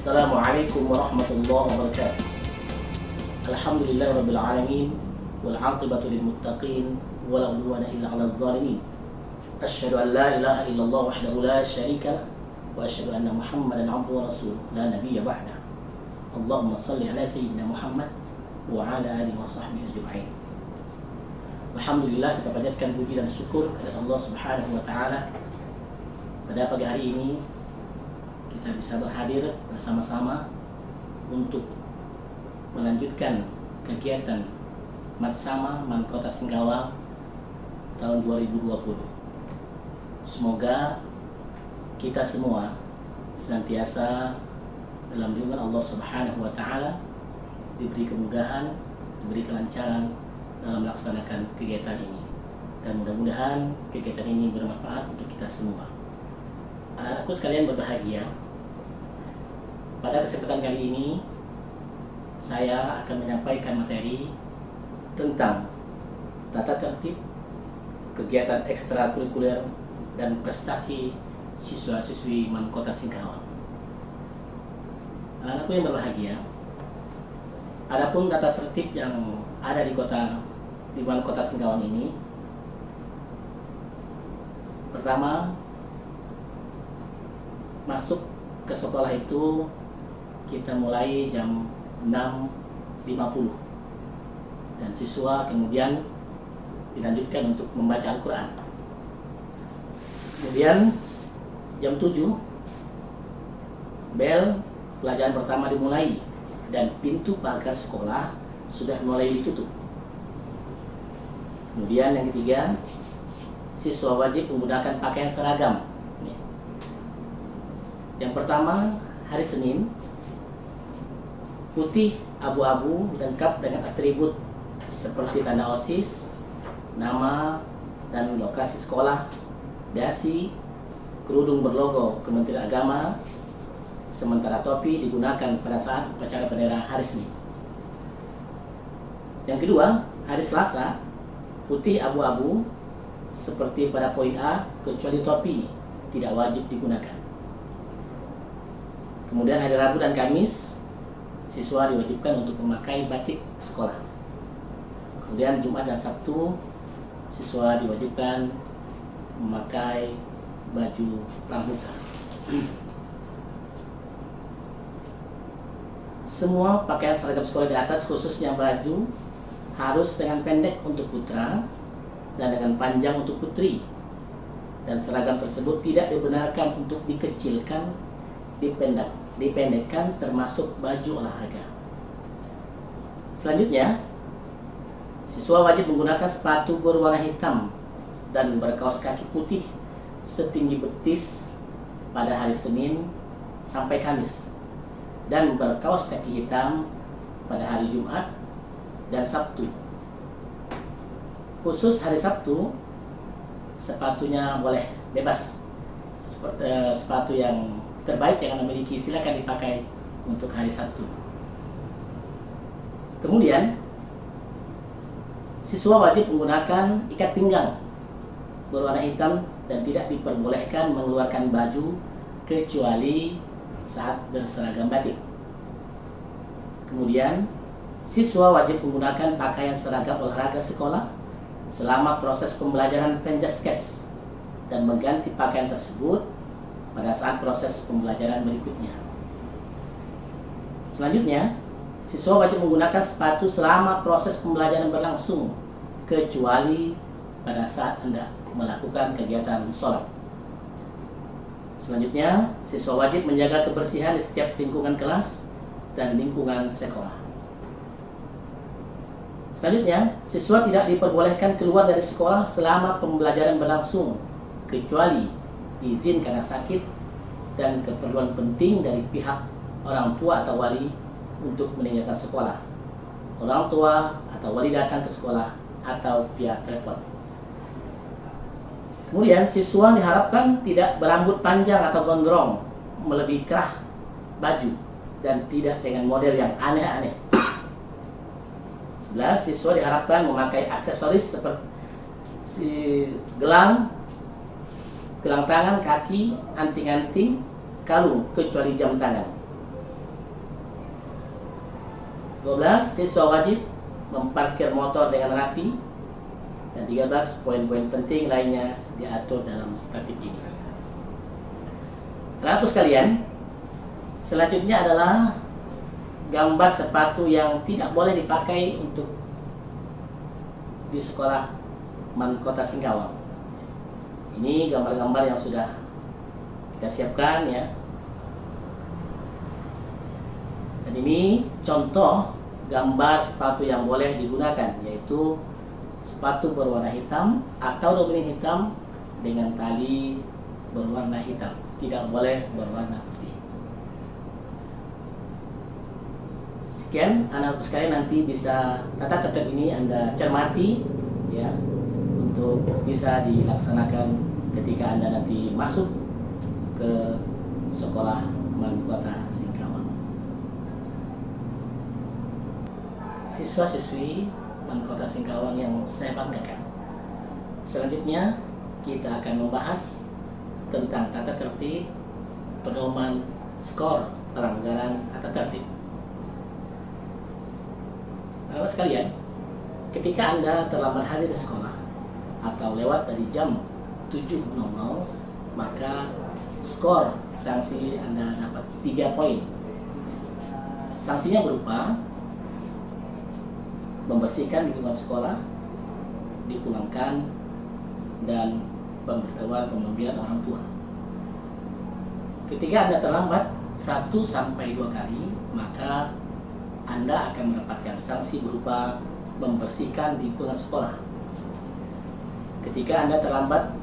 Assalamualaikum warahmatullahi wabarakatuh. Alhamdulillahi rabbil alamin wal 'aqibatu lil muttaqin wala 'udwana illa 'alal zalimin. Asyhadu an la ilaha illallah wahdahu la syarika lah wa asyhadu anna Muhammadan 'abduhu wa rasuluh la nabiyya ba'da. Allahumma shalli ala sayyidina Muhammad wa ala alihi wa sahbihi ajma'in. Alhamdulillah, kita panjatkan puji dan syukur kepada Allah Subhanahu wa taala. Pada pagi hari ini kita bisa berhadir bersama-sama untuk melanjutkan kegiatan Matsama Mankota Singkawang tahun 2020. Semoga kita semua senantiasa dalam lindungan Allah Subhanahu wa taala, diberi kemudahan, diberi kelancaran dalam melaksanakan kegiatan ini, dan mudah-mudahan kegiatan ini bermanfaat untuk kita semua. Anak-anakku sekalian berbahagia, pada kesempatan kali ini saya akan menyampaikan materi tentang tata tertib kegiatan ekstrakurikuler dan prestasi siswa-siswi Mankota Singkawang. Anak-anakku yang berbahagia, adapun tata tertib yang ada di Mankota Singkawang ini, pertama, masuk ke sekolah itu kita mulai jam 6.50 dan siswa kemudian dilanjutkan untuk membaca Al-Quran. Kemudian jam 7 bel pelajaran pertama dimulai dan pintu pagar sekolah sudah mulai ditutup. Kemudian yang ketiga, siswa wajib menggunakan pakaian seragam. Yang pertama, hari Senin, putih abu-abu lengkap dengan atribut seperti tanda OSIS, nama dan lokasi sekolah, dasi, kerudung berlogo Kementerian Agama, sementara topi digunakan pada saat upacara bendera hari Senin. Yang kedua, hari Selasa, putih abu-abu seperti pada poin A, kecuali topi tidak wajib digunakan. Kemudian hari Rabu dan Kamis, siswa diwajibkan untuk memakai batik sekolah. Kemudian Jumat dan Sabtu, siswa diwajibkan memakai baju pramuka. Semua pakaian seragam sekolah di atas, khususnya baju, harus dengan pendek untuk putra dan dengan panjang untuk putri. Dan seragam tersebut tidak dibenarkan untuk dikecilkan, dipendekkan, termasuk baju olahraga. Selanjutnya, siswa wajib menggunakan sepatu berwarna hitam dan berkaos kaki putih setinggi betis pada hari Senin sampai Kamis, dan berkaos kaki hitam pada hari Jumat dan Sabtu. Khusus hari Sabtu, sepatunya boleh bebas, seperti sepatu yang terbaik yang Anda miliki silakan dipakai untuk hari Sabtu. Kemudian, siswa wajib menggunakan ikat pinggang berwarna hitam dan tidak diperbolehkan mengeluarkan baju kecuali saat berseragam batik. Kemudian, siswa wajib menggunakan pakaian seragam olahraga sekolah selama proses pembelajaran Penjaskes dan mengganti pakaian tersebut pada saat proses pembelajaran berikutnya. Selanjutnya, siswa wajib menggunakan sepatu selama proses pembelajaran berlangsung kecuali pada saat hendak melakukan kegiatan sholat. Selanjutnya, siswa wajib menjaga kebersihan di setiap lingkungan kelas dan lingkungan sekolah. Selanjutnya, siswa tidak diperbolehkan keluar dari sekolah selama pembelajaran berlangsung kecuali izin karena sakit dan keperluan penting dari pihak orang tua atau wali untuk meninggalkan sekolah. Orang tua atau wali datang ke sekolah atau via telepon. Kemudian, siswa diharapkan tidak berambut panjang atau gondrong melebihi kerah baju dan tidak dengan model yang aneh-aneh. 11. Siswa diharapkan memakai aksesoris seperti gelang tangan, kaki, anting-anting, kalung, kecuali jam tangan. 12. Siswa wajib memparkir motor dengan rapi. Dan 13. Poin-poin penting lainnya diatur dalam tertib ini. Anak-anakku sekalian, selanjutnya adalah gambar sepatu yang tidak boleh dipakai untuk di sekolah MAN Kota Singkawang. Ini gambar-gambar yang sudah kita siapkan ya. Dan ini contoh gambar sepatu yang boleh digunakan, yaitu sepatu berwarna hitam atau doblin hitam dengan tali berwarna hitam. Tidak boleh berwarna putih. Sekian anak-anakku sekalian, nanti bisa tata tertib ini Anda cermati ya, untuk bisa dilaksanakan ketika Anda nanti masuk ke sekolah MAN Kota Singkawang. Siswa-siswi MAN Kota Singkawang yang saya banggakan, selanjutnya kita akan membahas tentang tata tertib, pedoman, skor pelanggaran tata tertib. Anak-anak sekalian, ketika Anda terlambat hadir di sekolah atau lewat dari jam 7.00, maka skor sanksi Anda dapat 3 poin. Sanksinya berupa membersihkan lingkungan sekolah, dipulangkan, dan pemberitahuan pemanggilan orang tua. Ketika Anda terlambat 1-2 kali, maka Anda akan mendapatkan sanksi berupa membersihkan lingkungan sekolah. Ketika Anda terlambat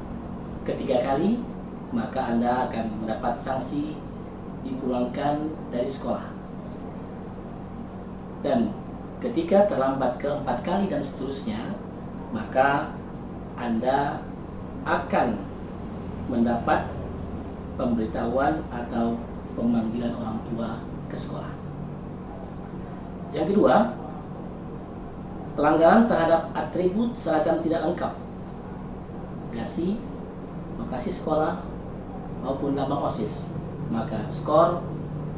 ketiga kali, maka Anda akan mendapat sanksi dipulangkan dari sekolah. Dan ketika terlambat keempat kali dan seterusnya, maka Anda akan mendapat pemberitahuan atau pemanggilan orang tua ke sekolah. Yang kedua, pelanggaran terhadap atribut seragam tidak lengkap, dasi, lokasi sekolah, maupun lambang OSIS, maka skor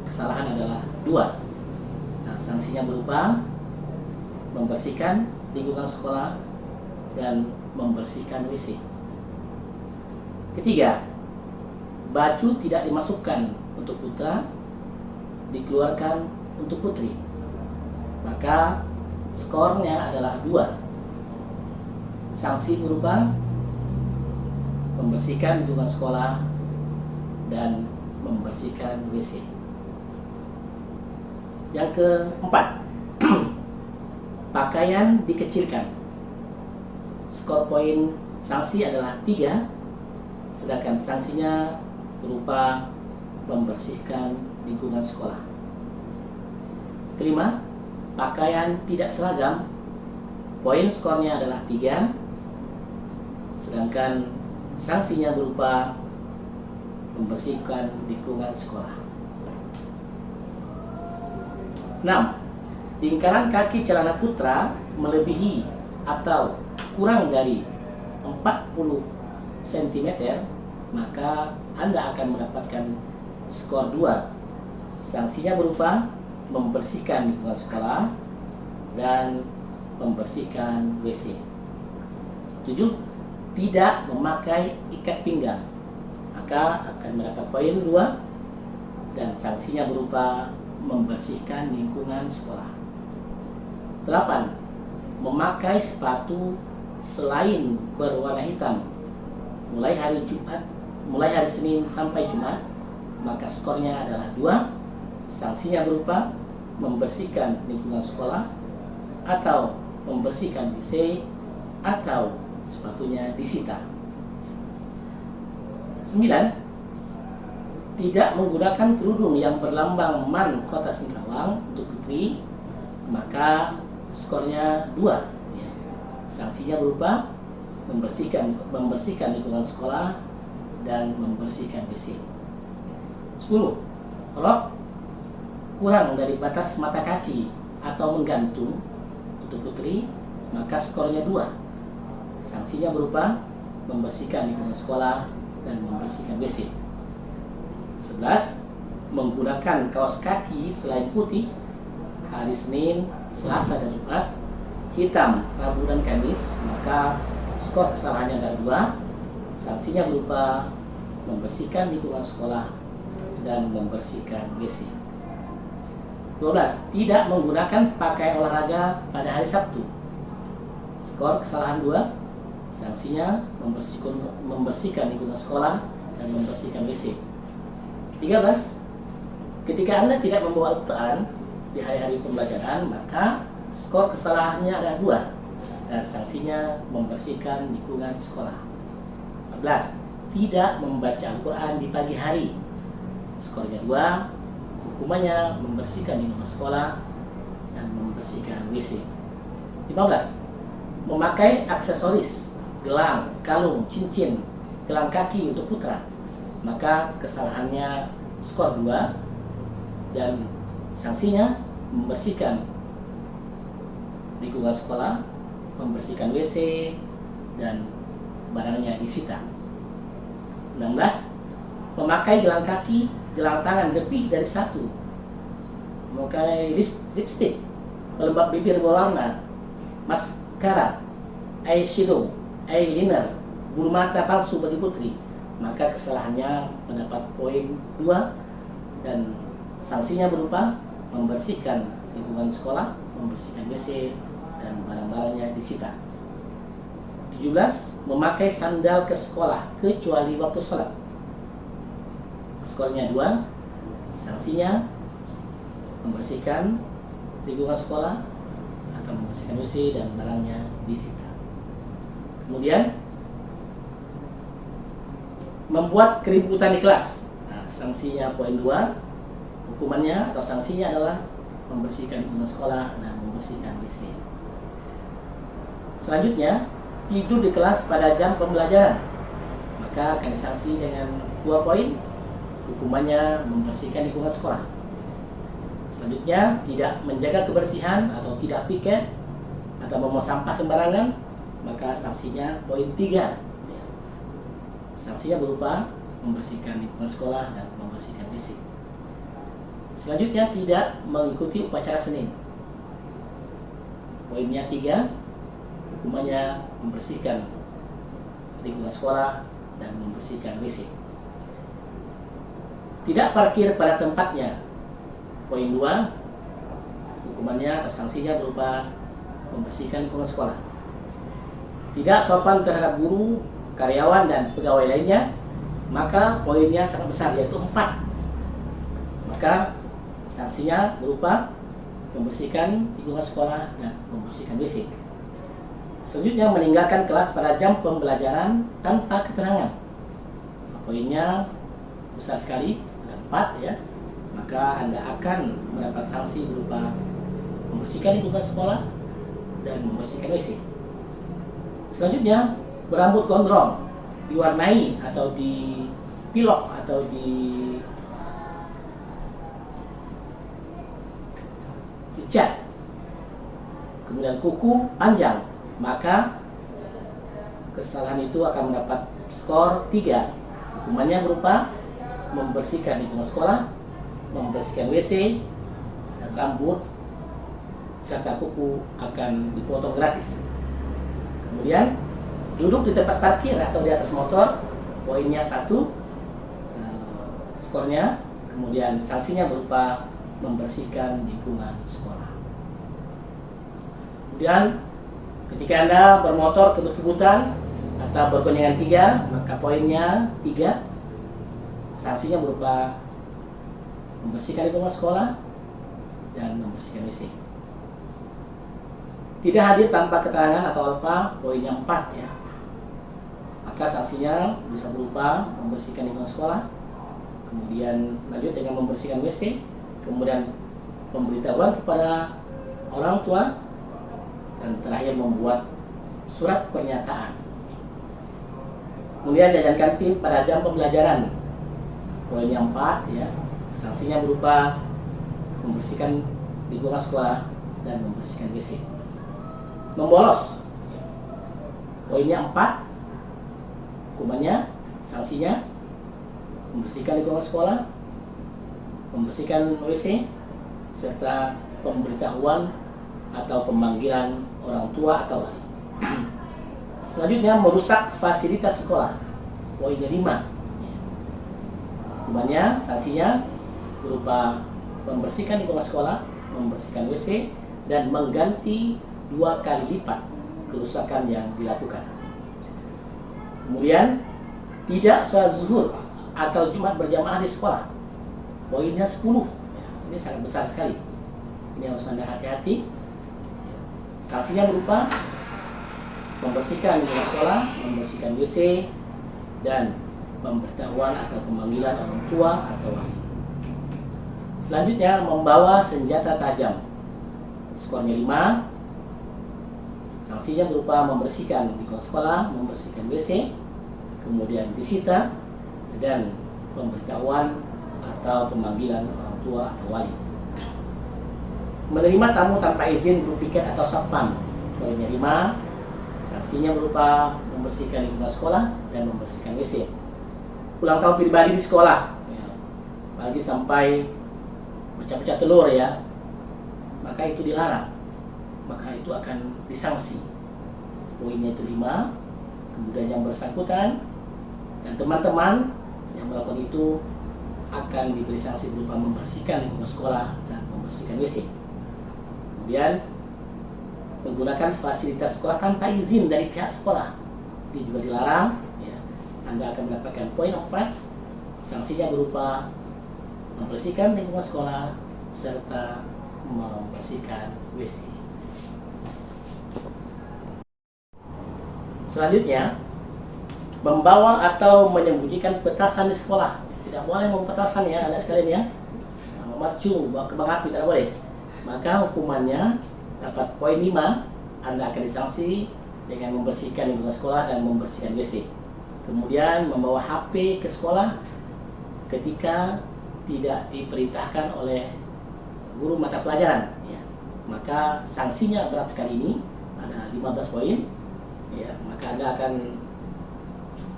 kesalahan adalah 2. Nah, sanksinya berupa membersihkan lingkungan sekolah dan membersihkan WC. Ketiga, baju tidak dimasukkan untuk putra, dikeluarkan untuk putri, maka skornya adalah 2. Sanksi berupa membersihkan lingkungan sekolah dan membersihkan WC. Yang keempat, pakaian dikecilkan. Skor poin sanksi adalah 3, sedangkan sanksinya berupa membersihkan lingkungan sekolah. Kelima, pakaian tidak seragam. Poin skornya adalah 3, sedangkan sanksinya berupa membersihkan lingkungan sekolah. 6. Lingkaran kaki celana putra melebihi atau kurang dari 40 cm, maka Anda akan mendapatkan skor 2. Sanksinya berupa membersihkan lingkungan sekolah dan membersihkan WC. 7. Tidak memakai ikat pinggang, maka akan mendapat poin 2 dan sanksinya berupa membersihkan lingkungan sekolah. 8. Memakai sepatu selain berwarna hitam mulai hari Senin sampai Jumat, maka skornya adalah 2. Sanksinya berupa membersihkan lingkungan sekolah atau membersihkan WC atau sepatunya disita. 9. Tidak menggunakan kerudung yang berlambang MAN Kota Singkawang untuk putri, maka skornya 2. Sanksinya berupa membersihkan lingkungan sekolah dan membersihkan WC. 10. Rok kurang dari batas mata kaki atau menggantung untuk putri, maka skornya 2. Sanksinya berupa membersihkan lingkungan sekolah dan membersihkan WC. 11. Menggunakan kaos kaki selain putih hari Senin, Selasa, dan Jumat, hitam Rabu dan Kamis, maka skor kesalahannya ada 2. Sanksinya berupa membersihkan lingkungan sekolah dan membersihkan WC. 12. Tidak menggunakan pakaian olahraga pada hari Sabtu. Skor kesalahan 2. Sanksinya membersihkan lingkungan sekolah dan membersihkan WC. 13. Ketika Anda tidak membawa Al-Quran di hari-hari pembelajaran, maka skor kesalahannya ada 2 dan sanksinya membersihkan lingkungan sekolah. 14. Tidak membaca Al-Quran di pagi hari. Skornya 2. Hukumannya membersihkan lingkungan sekolah dan membersihkan WC. 15. Memakai aksesoris, gelang, kalung, cincin, gelang kaki untuk putra, maka kesalahannya skor 2 dan sanksinya membersihkan lingkungan sekolah, membersihkan WC, dan barangnya disita. 16. Memakai gelang kaki, gelang tangan lebih dari 1, memakai lipstick, pelembab bibir berwarna, maskara, eyeshadow, eyeliner, bulu mata palsu bagi putri, maka kesalahannya mendapat poin 2 dan sanksinya berupa membersihkan lingkungan sekolah, membersihkan WC, dan barang-barangnya disita. 17. Memakai sandal ke sekolah kecuali waktu sholat. Skornya 2. Sanksinya membersihkan lingkungan sekolah atau membersihkan WC dan barangnya disita. Kemudian membuat keributan di kelas. Nah, sanksinya poin 2. Hukumannya atau sanksinya adalah membersihkan lingkungan sekolah dan membersihkan WC. Selanjutnya, tidur di kelas pada jam pembelajaran, maka akan disanksi dengan 2 poin. Hukumannya membersihkan lingkungan sekolah. Selanjutnya, tidak menjaga kebersihan atau tidak piket atau membuang sampah sembarangan, maka sanksinya poin 3. Sanksinya berupa membersihkan lingkungan sekolah dan membersihkan WC. Selanjutnya, tidak mengikuti upacara Senin. Poinnya 3. Hukumannya membersihkan lingkungan sekolah dan membersihkan WC. Tidak parkir pada tempatnya. Poin 2. Hukumannya atau sanksinya berupa membersihkan lingkungan sekolah. Tidak sopan terhadap guru, karyawan, dan pegawai lainnya, maka poinnya sangat besar, yaitu 4. Maka sanksinya berupa membersihkan lingkungan sekolah dan membersihkan WC. Selanjutnya, meninggalkan kelas pada jam pembelajaran tanpa keterangan. Poinnya besar sekali, ada 4 ya. Maka Anda akan mendapat sanksi berupa membersihkan lingkungan sekolah dan membersihkan WC. Selanjutnya, berambut gondrong, diwarnai atau dipilok atau dicat, kemudian kuku panjang, maka kesalahan itu akan mendapat skor 3. Hukumannya berupa membersihkan lingkungan sekolah, membersihkan WC, dan rambut serta kuku akan dipotong gratis. Kemudian duduk di tempat parkir atau di atas motor, poinnya 1, skornya. Kemudian sanksinya berupa membersihkan lingkungan sekolah. Kemudian ketika Anda bermotor kebut-kebutan atau bergoncengan 3, maka poinnya 3. Sanksinya berupa membersihkan lingkungan sekolah dan membersihkan WC. Tidak hadir tanpa keterangan atau apa, poinnya 4 ya. Maka sanksinya bisa berupa membersihkan lingkungan sekolah, kemudian lanjut dengan membersihkan WC, kemudian pemberitahuan kepada orang tua, dan terakhir membuat surat pernyataan. Kemudian jajan kantin pada jam pembelajaran, poinnya 4 ya. Sanksinya berupa membersihkan lingkungan sekolah dan membersihkan WC. Membolos, poinnya 4. Hukumannya, sanksinya membersihkan lingkungan sekolah, membersihkan WC, serta pemberitahuan atau pemanggilan orang tua atau wali. Selanjutnya, merusak fasilitas sekolah. Poin 5. Hukumannya, sanksinya berupa membersihkan lingkungan sekolah, membersihkan WC, dan mengganti 2 kali lipat kerusakan yang dilakukan. Kemudian, tidak sholat zuhur atau Jumat berjamaah di sekolah. Poinnya 10. Ini sangat besar sekali. Ini harus Anda hati-hati. Sanksinya berupa membersihkan lingkungan sekolah, membersihkan WC, dan pemberitahuan atau pemanggilan orang tua atau wali. Selanjutnya, membawa senjata tajam. Skornya 5. Sanksinya berupa membersihkan lingkungan sekolah, membersihkan WC, kemudian disita, dan pemberitahuan atau pemanggilan orang tua atau wali. Menerima tamu tanpa izin berupa piket atau satpam. Poinnya 5. Sanksinya berupa membersihkan lingkungan sekolah dan membersihkan WC. Ulang tahun pribadi di sekolah, apalagi sampai pecah-pecah telur ya, maka itu dilarang, maka itu akan disanksi. Poinnya itu 5. Kemudian yang bersangkutan dan teman-teman yang melakukan itu akan diberi sanksi berupa membersihkan lingkungan sekolah dan membersihkan WC. Kemudian menggunakan fasilitas sekolah tanpa izin dari pihak sekolah, ini juga dilarang ya. Anda akan mendapatkan poin 4. Sanksinya berupa membersihkan lingkungan sekolah serta membersihkan WC. Selanjutnya, membawa atau menyembunyikan petasan di sekolah. Tidak boleh membawa petasan ya anak sekalian ya. Memercu, bawa kembang api, tidak boleh. Maka hukumannya dapat poin 5. Anda akan disanksi dengan membersihkan lingkungan sekolah dan membersihkan WC. Kemudian membawa HP ke sekolah ketika tidak diperintahkan oleh guru mata pelajaran ya. Maka sanksinya berat sekali, ini ada 15 poin ya. Maka Anda akan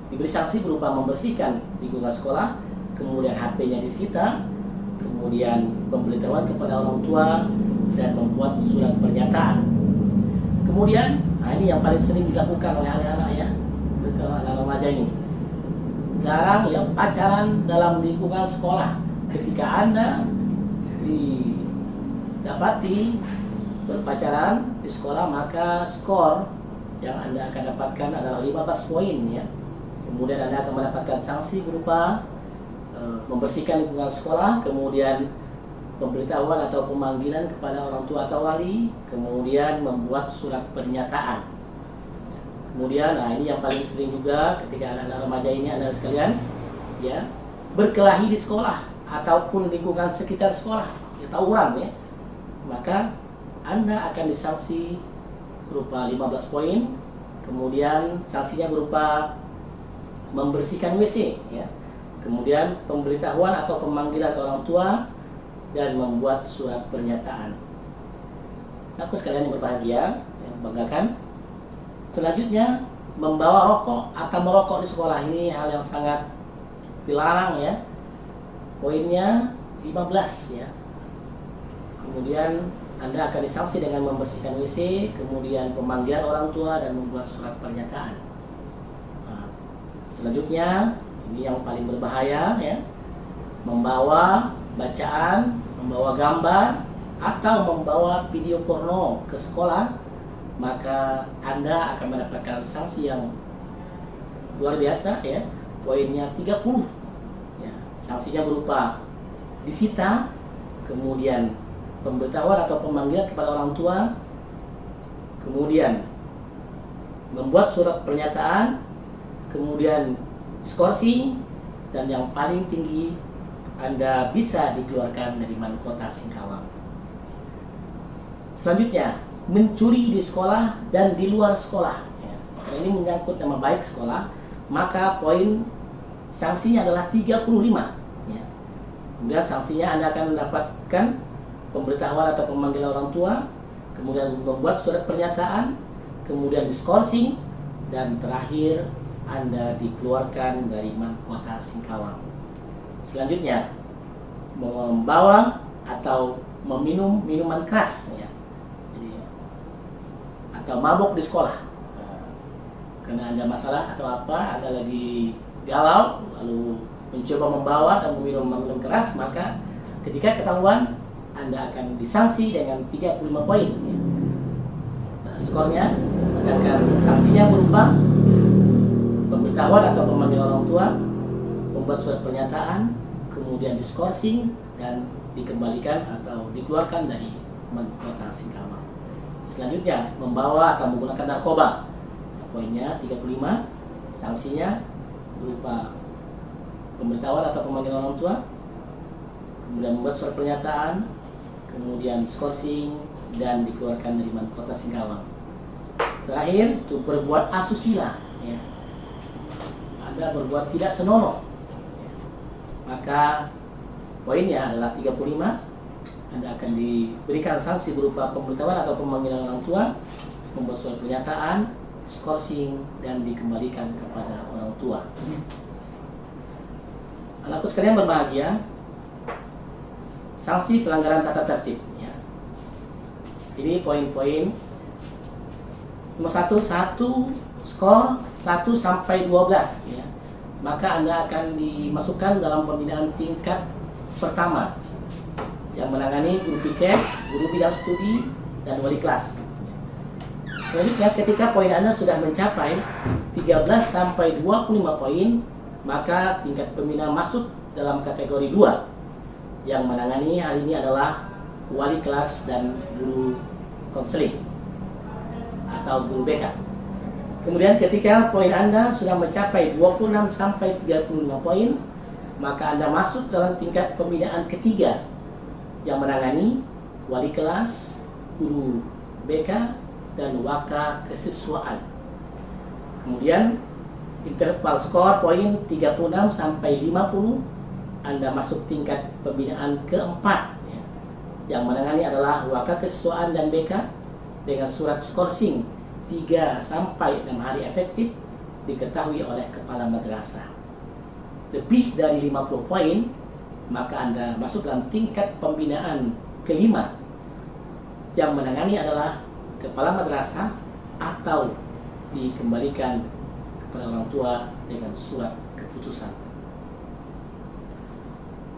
diberi sanksi berupa membersihkan lingkungan sekolah, kemudian HP-nya disita, kemudian pemberitahuan kepada orang tua, dan membuat surat pernyataan. Kemudian, ini yang paling sering dilakukan oleh anak-anak ya, anak remaja ini. Jarang ya pacaran dalam lingkungan sekolah. Ketika Anda didapati berpacaran di sekolah, maka skor yang Anda akan dapatkan adalah 15 poin ya. Kemudian Anda akan mendapatkan sanksi berupa membersihkan lingkungan sekolah, kemudian pemberitahuan atau pemanggilan kepada orang tua atau wali, kemudian membuat surat pernyataan. Kemudian, ini yang paling sering juga ketika anak-anak remaja ini, anak sekalian, ya, berkelahi di sekolah ataupun lingkungan sekitar sekolah, ya, tawuran ya, maka Anda akan disanksi berupa 15 poin. Kemudian sanksinya berupa membersihkan WC, ya, kemudian pemberitahuan atau pemanggilan orang tua, dan membuat surat pernyataan. Aku sekalian yang berbahagia, yang banggakan. Selanjutnya, membawa rokok atau merokok di sekolah, ini hal yang sangat dilarang ya. Poinnya 15 ya. Kemudian Anda akan disanksi dengan membersihkan WC, kemudian pemanggilan orang tua, dan membuat surat pernyataan. Selanjutnya, ini yang paling berbahaya ya. Membawa bacaan, membawa gambar, atau membawa video porno ke sekolah, maka Anda akan mendapatkan sanksi yang luar biasa ya. Poinnya 30 ya. Sanksinya berupa disita, kemudian pemberitahuan atau pemanggilan kepada orang tua, kemudian membuat surat pernyataan, kemudian skorsing, dan yang paling tinggi, Anda bisa dikeluarkan dari Kota Singkawang. Selanjutnya, mencuri di sekolah dan di luar sekolah ya. Karena ini menyangkut nama baik sekolah, maka poin sanksinya adalah 35 ya. Kemudian sanksinya Anda akan mendapatkan pemberitahuan atau pemanggilan orang tua, kemudian membuat surat pernyataan, kemudian diskorsing, dan terakhir Anda dikeluarkan dari Kota Singkawang. Selanjutnya, membawa atau meminum minuman keras, ya. Jadi, atau mabuk di sekolah. Karena ada masalah atau apa, Anda lagi galau, lalu mencoba membawa dan meminum minuman keras, maka ketika ketahuan, Anda akan disanksi dengan 35 poin. Ya. Nah, skornya, sedangkan sanksinya berupa pemberitahuan atau pemanggilan orang tua, membuat surat pernyataan, kemudian diskorsing dan dikembalikan atau dikeluarkan dari kota Singkawang. Selanjutnya, membawa atau menggunakan narkoba. Nah, poinnya 35, sanksinya berupa pemberitahuan atau pemanggilan orang tua, kemudian membuat surat pernyataan, kemudian diskorsing dan dikeluarkan dari kota Singkawang. Terakhir, itu berbuat asusila, ya. Anda berbuat tidak senonoh, ya. Maka poinnya adalah 35. Anda akan diberikan sanksi berupa pemberitahuan atau pemanggilan orang tua, membuat surat pernyataan, skorsing, dan dikembalikan kepada orang tua. Anakku sekalian berbahagia, sanksi pelanggaran tata tertib, ya. Ini poin-poin. Nomor 1, skor 1 sampai 12, ya. Maka Anda akan dimasukkan dalam pembinaan tingkat pertama yang menangani guru piket, guru bidang studi, dan wali kelas. Selanjutnya, ketika poin Anda sudah mencapai 13 sampai 25 poin, maka tingkat pembina masuk dalam kategori 2 yang menangani hal ini adalah wali kelas dan guru konseling atau guru BK. Kemudian ketika poin Anda sudah mencapai 26 sampai 35 poin, maka Anda masuk dalam tingkat pembinaan ketiga yang menangani wali kelas, guru BK, dan waka kesiswaan. Kemudian interval skor poin 36 sampai 50, Anda masuk tingkat pembinaan keempat, ya, yang menangani adalah waka kesiswaan dan BK dengan surat skorsing 3 sampai 6 hari efektif diketahui oleh kepala madrasah. Lebih dari 50 poin, maka Anda masuk dalam tingkat pembinaan kelima yang menangani adalah kepala madrasah atau dikembalikan kepada orang tua dengan surat keputusan.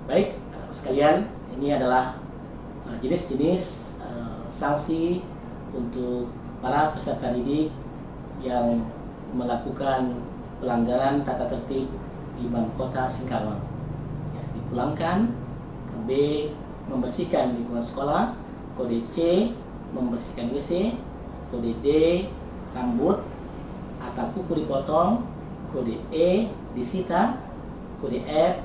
Baik, anak sekalian, ini adalah jenis-jenis sanksi untuk para peserta didik yang melakukan pelanggaran tata tertib di kota Singkawang. Ya, dipulangkan. B, membersihkan lingkungan sekolah. Kode C, membersihkan WC. Kode D, rambut atau kuku dipotong. Kode E, disita. Kode F,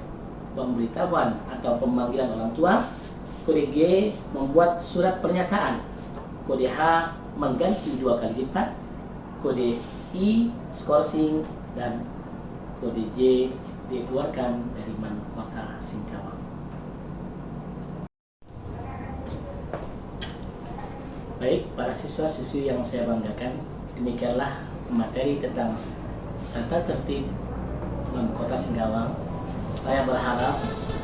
pemberitahuan atau pemanggilan orang tua. Kode G, membuat surat pernyataan. Kode H, mengganti 2 kali lipat. Kode I, skorsing, dan kode J, dikeluarkan dari kota Singkawang. Baik, para siswa-siswi yang saya banggakan, demikianlah materi tentang tata tertib kota Singkawang. Saya berharap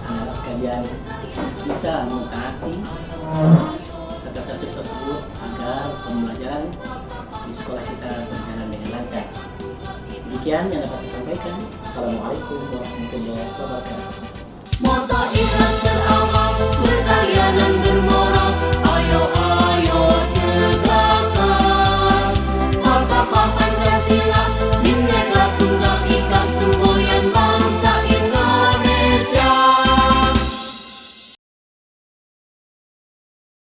anak-anak sekalian bisa mentaati tata tertib tersebut agar pembelajaran di sekolah kita berjalan dengan lancar. Demikian yang dapat saya sampaikan. Assalamualaikum warahmatullahi wabarakatuh.